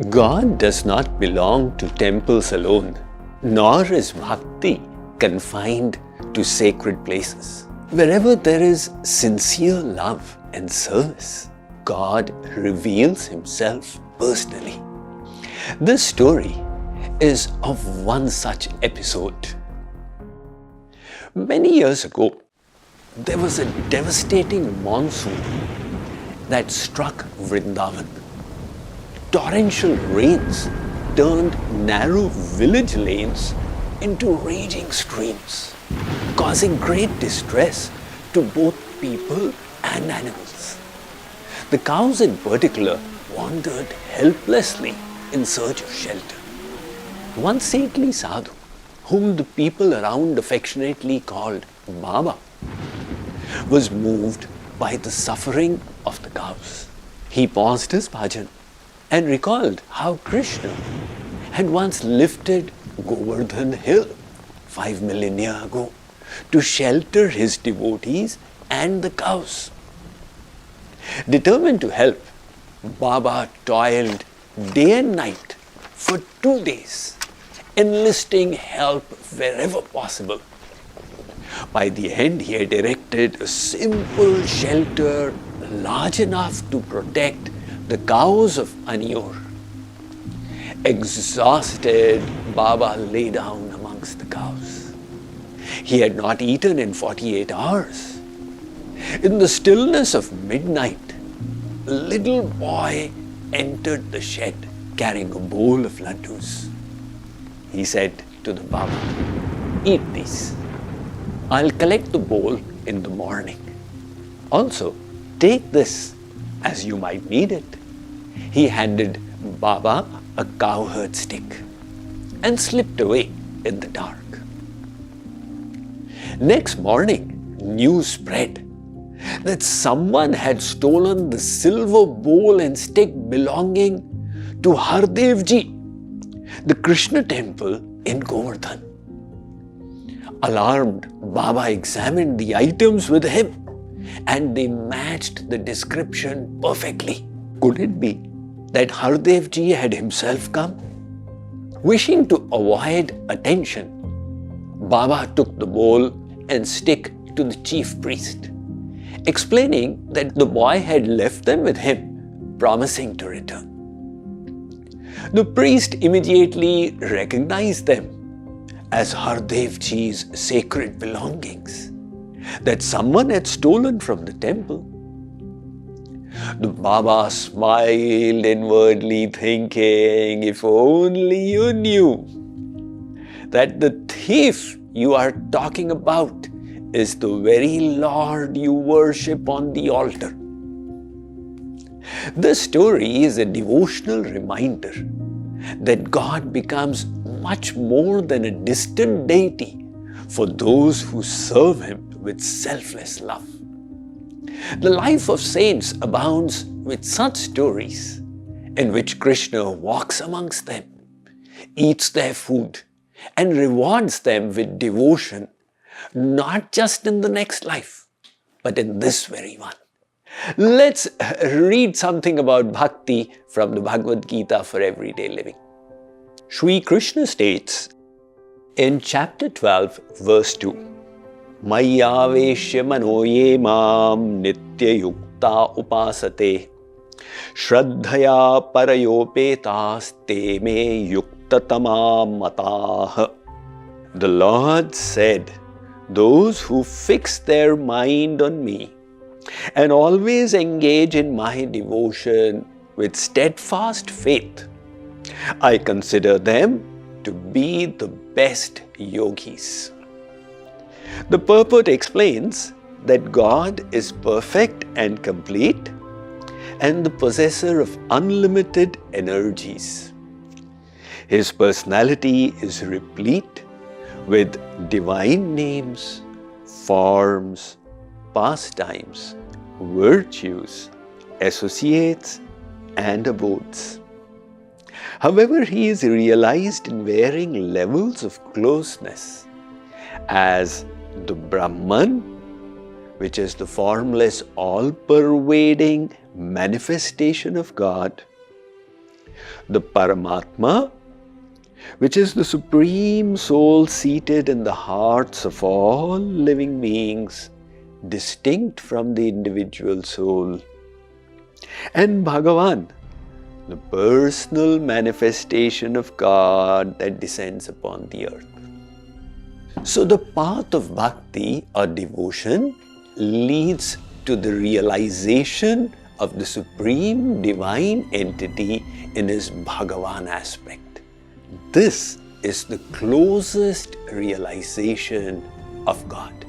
God does not belong to temples alone, nor is bhakti confined to sacred places. Wherever there is sincere love and service, God reveals Himself personally. This story is of one such episode. Many years ago, there was a devastating monsoon that struck Vrindavan. Torrential rains turned narrow village lanes into raging streams, causing great distress to both people and animals. The cows in particular wandered helplessly in search of shelter. One saintly sadhu, whom the people around affectionately called Baba, was moved by the suffering of the cows. He paused his bhajan and recalled how Krishna had once lifted Govardhan Hill 5 million years ago to shelter his devotees and the cows. Determined to help, Baba toiled day and night for 2 days, enlisting help wherever possible. By the end, he had erected a simple shelter large enough to protect the cows of Anur. Exhausted, Baba lay down amongst the cows. He had not eaten in 48 hours. In the stillness of midnight, a little boy entered the shed carrying a bowl of laddus. He said to the Baba, "Eat these. I'll collect the bowl in the morning. Also, take this as you might need it." He handed Baba a cowherd stick and slipped away in the dark. Next morning, news spread that someone had stolen the silver bowl and stick belonging to Hardevji, the Krishna temple in Govardhan. Alarmed, Baba examined the items with him and they matched the description perfectly. Could it be that Hardevji had himself come? Wishing to avoid attention, Baba took the bowl and stick to the chief priest, explaining that the boy had left them with him, promising to return. The priest immediately recognized them as Hardevji's sacred belongings that someone had stolen from the temple. The Baba smiled inwardly, thinking, if only you knew that the thief you are talking about is the very Lord you worship on the altar. This story is a devotional reminder that God becomes much more than a distant deity for those who serve Him with selfless love. The life of saints abounds with such stories in which Krishna walks amongst them, eats their food, and rewards them with devotion, not just in the next life, but in this very one. Let's read something about bhakti from the Bhagavad Gita for everyday living. Shree Krishna states in chapter 12, verse 2, Mayaveshya manoye mam nitya yukta upasate Shraddhaya parayopetas te me yuktatama matah. The Lord said, those who fix their mind on me and always engage in my devotion with steadfast faith, I consider them to be the best yogis. The purport explains that God is perfect and complete and the possessor of unlimited energies. His personality is replete with divine names, forms, pastimes, virtues, associates, and abodes. However, he is realized in varying levels of closeness as the Brahman, which is the formless, all-pervading manifestation of God, The Paramatma, which is the Supreme Soul seated in the hearts of all living beings, distinct from the individual soul. And Bhagavan, the personal manifestation of God that descends upon the earth. So the path of bhakti or devotion leads to the realization of the Supreme Divine Entity in his Bhagavan aspect. This is the closest realization of God.